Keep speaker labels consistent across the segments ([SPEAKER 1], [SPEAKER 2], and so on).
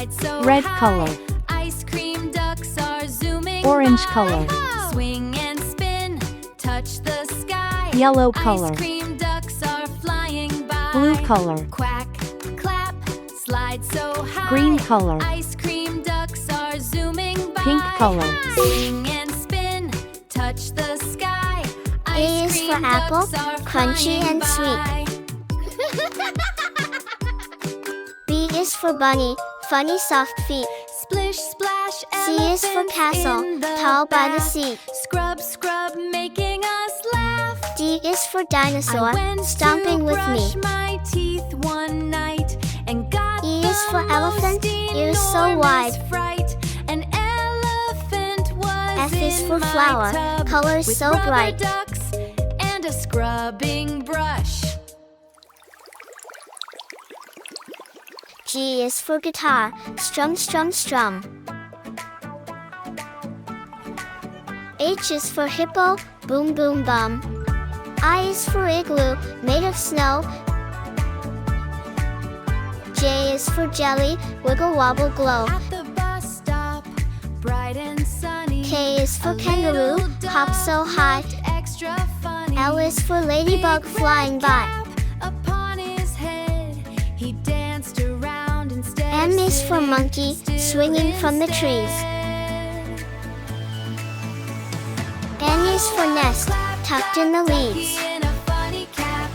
[SPEAKER 1] slide so
[SPEAKER 2] Red
[SPEAKER 1] high.
[SPEAKER 2] color.
[SPEAKER 1] Ice cream ducks are zooming
[SPEAKER 2] Orange
[SPEAKER 1] by.
[SPEAKER 2] color.
[SPEAKER 1] Swing and spin, touch the sky.
[SPEAKER 2] Yellow color.
[SPEAKER 1] Ice cream ducks are flying by.
[SPEAKER 2] Blue color.
[SPEAKER 1] Quack, clap, slide so high.
[SPEAKER 2] Green color.
[SPEAKER 1] Ice cream ducks are zooming by.
[SPEAKER 2] Pink color.
[SPEAKER 1] Swing and spin, touch the sky.
[SPEAKER 3] A is for apple, crunchy and
[SPEAKER 1] sweet.
[SPEAKER 3] B is for bunny, funny soft feet.
[SPEAKER 1] Splish splash.
[SPEAKER 3] C is for castle,
[SPEAKER 1] in the
[SPEAKER 3] tall by the
[SPEAKER 1] bath.
[SPEAKER 3] sea.
[SPEAKER 1] Scrub scrub, making us laugh.
[SPEAKER 3] D is for dinosaur,
[SPEAKER 1] I went
[SPEAKER 3] stomping
[SPEAKER 1] to
[SPEAKER 3] with
[SPEAKER 1] brush
[SPEAKER 3] me.
[SPEAKER 1] my teeth one night and got
[SPEAKER 3] E
[SPEAKER 1] the
[SPEAKER 3] is for elephant,
[SPEAKER 1] most
[SPEAKER 3] ears so
[SPEAKER 1] enormous
[SPEAKER 3] wide.
[SPEAKER 1] fright. An elephant was
[SPEAKER 3] F is
[SPEAKER 1] in
[SPEAKER 3] for
[SPEAKER 1] my
[SPEAKER 3] flower,
[SPEAKER 1] tub
[SPEAKER 3] colors
[SPEAKER 1] with
[SPEAKER 3] so
[SPEAKER 1] rubber
[SPEAKER 3] bright.
[SPEAKER 1] ducks and a scrubbing brush.
[SPEAKER 3] G is for guitar, strum strum strum. H is for hippo, boom boom bum. I is for igloo, made of snow. J is for jelly, wiggle wobble glow.
[SPEAKER 1] At the bus stop, bright and sunny.
[SPEAKER 3] K is for
[SPEAKER 1] a
[SPEAKER 3] kangaroo,
[SPEAKER 1] little
[SPEAKER 3] hop
[SPEAKER 1] dog
[SPEAKER 3] so high.
[SPEAKER 1] looked extra funny.
[SPEAKER 3] L is for ladybug,
[SPEAKER 1] Big
[SPEAKER 3] flying
[SPEAKER 1] red
[SPEAKER 3] by.
[SPEAKER 1] cap upon his head, he danced around instead
[SPEAKER 3] M
[SPEAKER 1] of
[SPEAKER 3] is for
[SPEAKER 1] sitting
[SPEAKER 3] monkey,
[SPEAKER 1] still
[SPEAKER 3] swinging from the trees.
[SPEAKER 1] instead.
[SPEAKER 3] N is for nest, tucked in the leaves.
[SPEAKER 1] Ducky in a funny cap.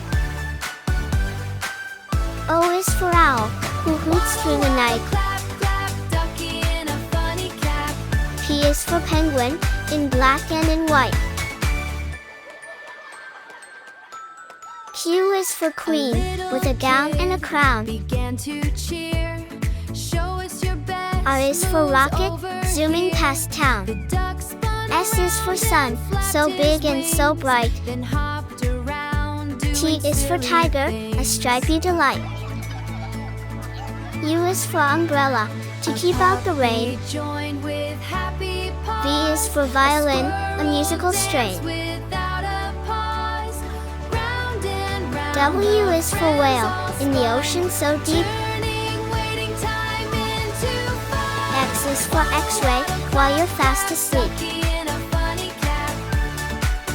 [SPEAKER 3] O is for owl, who hoots through the night.
[SPEAKER 1] Clap, clap, ducky in a funny cap.
[SPEAKER 3] P is for penguin, in black and in white. Q is for queen, with a gown and a crown.
[SPEAKER 1] Began to cheer. Show us your best.
[SPEAKER 3] R is for
[SPEAKER 1] moves
[SPEAKER 3] rocket,
[SPEAKER 1] over
[SPEAKER 3] zooming
[SPEAKER 1] here.
[SPEAKER 3] past town.
[SPEAKER 1] The duck spun
[SPEAKER 3] S is for sun,
[SPEAKER 1] around,
[SPEAKER 3] so
[SPEAKER 1] flapped
[SPEAKER 3] big
[SPEAKER 1] his
[SPEAKER 3] and so
[SPEAKER 1] wings,
[SPEAKER 3] bright.
[SPEAKER 1] Then hopped around,
[SPEAKER 3] T
[SPEAKER 1] doing
[SPEAKER 3] is for
[SPEAKER 1] silly
[SPEAKER 3] tiger, a
[SPEAKER 1] things.
[SPEAKER 3] stripy delight. U is for umbrella, to keep out the rain.
[SPEAKER 1] We joined with happy paws.
[SPEAKER 3] V is for violin, a musical strain.
[SPEAKER 1] Without a pause. Round and round
[SPEAKER 3] W
[SPEAKER 1] the
[SPEAKER 3] is for
[SPEAKER 1] friends
[SPEAKER 3] whale,
[SPEAKER 1] all
[SPEAKER 3] in the
[SPEAKER 1] spun,
[SPEAKER 3] ocean so deep.
[SPEAKER 1] turning waiting time into fun.
[SPEAKER 3] X is for x-ray, while you're fast asleep.
[SPEAKER 1] Ducky in a funny cap.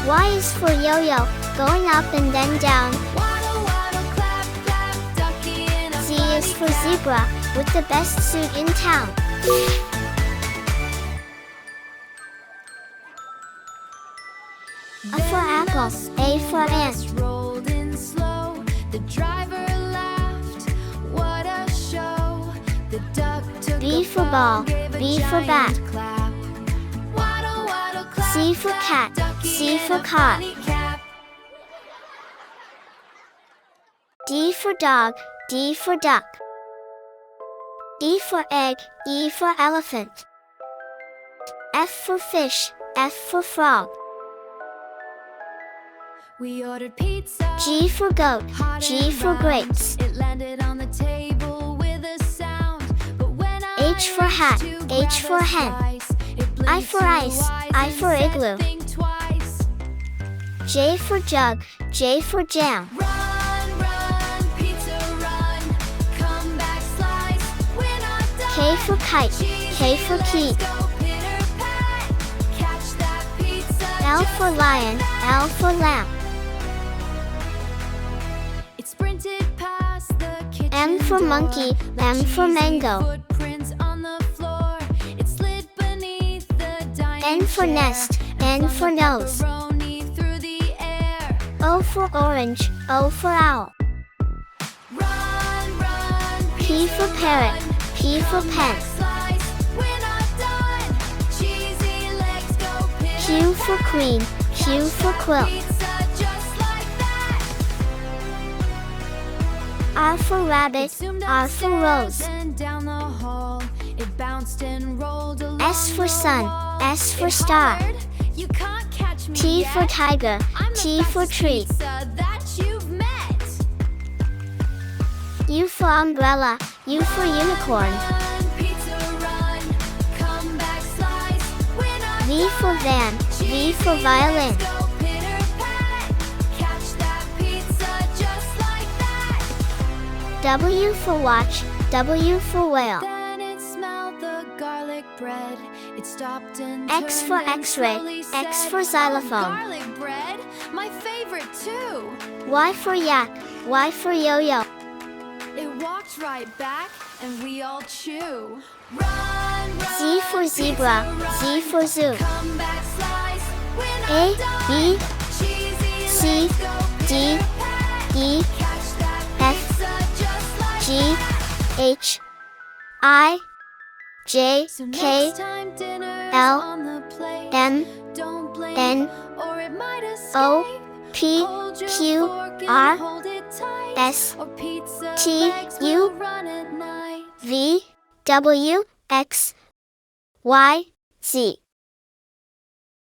[SPEAKER 3] Y is for yo-yo, going up and then down.
[SPEAKER 1] Waddle, waddle, clap, clap. Ducky in a
[SPEAKER 3] Z
[SPEAKER 1] funny
[SPEAKER 3] is for
[SPEAKER 1] cap.
[SPEAKER 3] zebra, with the best suit in town. A for apple, A for ant.
[SPEAKER 1] Bus rolled in slow. The driver laughed. What a show! The duck took
[SPEAKER 3] B
[SPEAKER 1] a
[SPEAKER 3] for
[SPEAKER 1] fall,
[SPEAKER 3] ball,
[SPEAKER 1] gave a
[SPEAKER 3] B for
[SPEAKER 1] giant
[SPEAKER 3] bat.
[SPEAKER 1] clap. Waddle, waddle, clap,
[SPEAKER 3] C for
[SPEAKER 1] clap.
[SPEAKER 3] cat,
[SPEAKER 1] Ducky
[SPEAKER 3] C
[SPEAKER 1] in
[SPEAKER 3] for
[SPEAKER 1] a
[SPEAKER 3] cot.
[SPEAKER 1] funny cap.
[SPEAKER 3] D for dog, D for duck. E for egg, E for elephant. F for fish, F for frog.
[SPEAKER 1] We ordered pizza.
[SPEAKER 3] G for goat,
[SPEAKER 1] hot
[SPEAKER 3] G
[SPEAKER 1] and
[SPEAKER 3] for
[SPEAKER 1] round.
[SPEAKER 3] grapes.
[SPEAKER 1] It landed on the table with a sound. But when
[SPEAKER 3] H for hat,
[SPEAKER 1] reached to
[SPEAKER 3] H
[SPEAKER 1] grab
[SPEAKER 3] for
[SPEAKER 1] a
[SPEAKER 3] hen.
[SPEAKER 1] slice, it
[SPEAKER 3] I
[SPEAKER 1] blinked
[SPEAKER 3] for
[SPEAKER 1] two
[SPEAKER 3] ice,
[SPEAKER 1] eyes
[SPEAKER 3] I
[SPEAKER 1] and
[SPEAKER 3] for
[SPEAKER 1] said,
[SPEAKER 3] igloo.
[SPEAKER 1] "Think twice."
[SPEAKER 3] J for jug, J for jam.
[SPEAKER 1] Run, run, pizza run. Come back, slice. We're not done.
[SPEAKER 3] K for kite, K for key.
[SPEAKER 1] Let's go pitter-pat. Catch that pizza
[SPEAKER 3] L
[SPEAKER 1] just
[SPEAKER 3] for lion,
[SPEAKER 1] like
[SPEAKER 3] L for lamp.
[SPEAKER 1] It sprinted past the kitchen
[SPEAKER 3] M for
[SPEAKER 1] door,
[SPEAKER 3] monkey,
[SPEAKER 1] left
[SPEAKER 3] M for
[SPEAKER 1] cheesy
[SPEAKER 3] mango.
[SPEAKER 1] Footprints on the floor. It slid beneath the dining
[SPEAKER 3] N for
[SPEAKER 1] chair
[SPEAKER 3] nest,
[SPEAKER 1] and
[SPEAKER 3] N
[SPEAKER 1] flung
[SPEAKER 3] for
[SPEAKER 1] the
[SPEAKER 3] nose.
[SPEAKER 1] pepperoni through the air.
[SPEAKER 3] O for orange, O for owl.
[SPEAKER 1] Run, run,
[SPEAKER 3] P for
[SPEAKER 1] pizza
[SPEAKER 3] parrot,
[SPEAKER 1] run.
[SPEAKER 3] P for
[SPEAKER 1] Come
[SPEAKER 3] pen.
[SPEAKER 1] back, slice. We're not done. Cheesy legs go
[SPEAKER 3] Q for queen, Q for quilt.
[SPEAKER 1] pizza just like that.
[SPEAKER 3] R for rabbit, R for rose.
[SPEAKER 1] And down the hall, it bounced and rolled along
[SPEAKER 3] S for
[SPEAKER 1] the
[SPEAKER 3] sun,
[SPEAKER 1] wall.
[SPEAKER 3] S for
[SPEAKER 1] It
[SPEAKER 3] star.
[SPEAKER 1] hollered, "You can't catch me
[SPEAKER 3] T for
[SPEAKER 1] yet.
[SPEAKER 3] tiger,
[SPEAKER 1] I'm the
[SPEAKER 3] T for
[SPEAKER 1] fastest
[SPEAKER 3] tree.
[SPEAKER 1] pizza that you've met."
[SPEAKER 3] U for umbrella, U for unicorn.
[SPEAKER 1] Run, pizza run, come back, slice. We're not
[SPEAKER 3] V for
[SPEAKER 1] done.
[SPEAKER 3] van, V for
[SPEAKER 1] Cheesy
[SPEAKER 3] violin.
[SPEAKER 1] legs go pitter-pat. Catch that pizza just like that.
[SPEAKER 3] W for watch, W for whale.
[SPEAKER 1] Then it bread. It stopped and
[SPEAKER 3] X
[SPEAKER 1] turned
[SPEAKER 3] for
[SPEAKER 1] and
[SPEAKER 3] X-ray,
[SPEAKER 1] slowly
[SPEAKER 3] X
[SPEAKER 1] said,
[SPEAKER 3] for
[SPEAKER 1] "Oh,
[SPEAKER 3] xylophone."
[SPEAKER 1] garlic bread, my favorite too.
[SPEAKER 3] Y for yak, Y for yo-yo.
[SPEAKER 1] It walked right back, and we all chew. Run, run,
[SPEAKER 3] Z for zebra,
[SPEAKER 1] pizza,
[SPEAKER 3] Z
[SPEAKER 1] run.
[SPEAKER 3] for zoo.
[SPEAKER 1] Come back, slice. We're
[SPEAKER 3] A,
[SPEAKER 1] not done.
[SPEAKER 3] B,
[SPEAKER 1] Cheesy,
[SPEAKER 3] C,
[SPEAKER 1] let's go
[SPEAKER 3] D,
[SPEAKER 1] pitter-pat.
[SPEAKER 3] E,
[SPEAKER 1] Catch that
[SPEAKER 3] F,
[SPEAKER 1] pizza just like
[SPEAKER 3] G,
[SPEAKER 1] that.
[SPEAKER 3] H, I, J,
[SPEAKER 1] So
[SPEAKER 3] K,
[SPEAKER 1] next time dinner's
[SPEAKER 3] L,
[SPEAKER 1] on the plate,
[SPEAKER 3] M,
[SPEAKER 1] don't blink,
[SPEAKER 3] N,
[SPEAKER 1] or it might escape.
[SPEAKER 3] O, P,
[SPEAKER 1] Hold your
[SPEAKER 3] Q,
[SPEAKER 1] fork and
[SPEAKER 3] R,
[SPEAKER 1] hold it tight,
[SPEAKER 3] S,
[SPEAKER 1] or pizza
[SPEAKER 3] T,
[SPEAKER 1] legs
[SPEAKER 3] U,
[SPEAKER 1] will run at night.
[SPEAKER 3] V, W, X, Y, Z.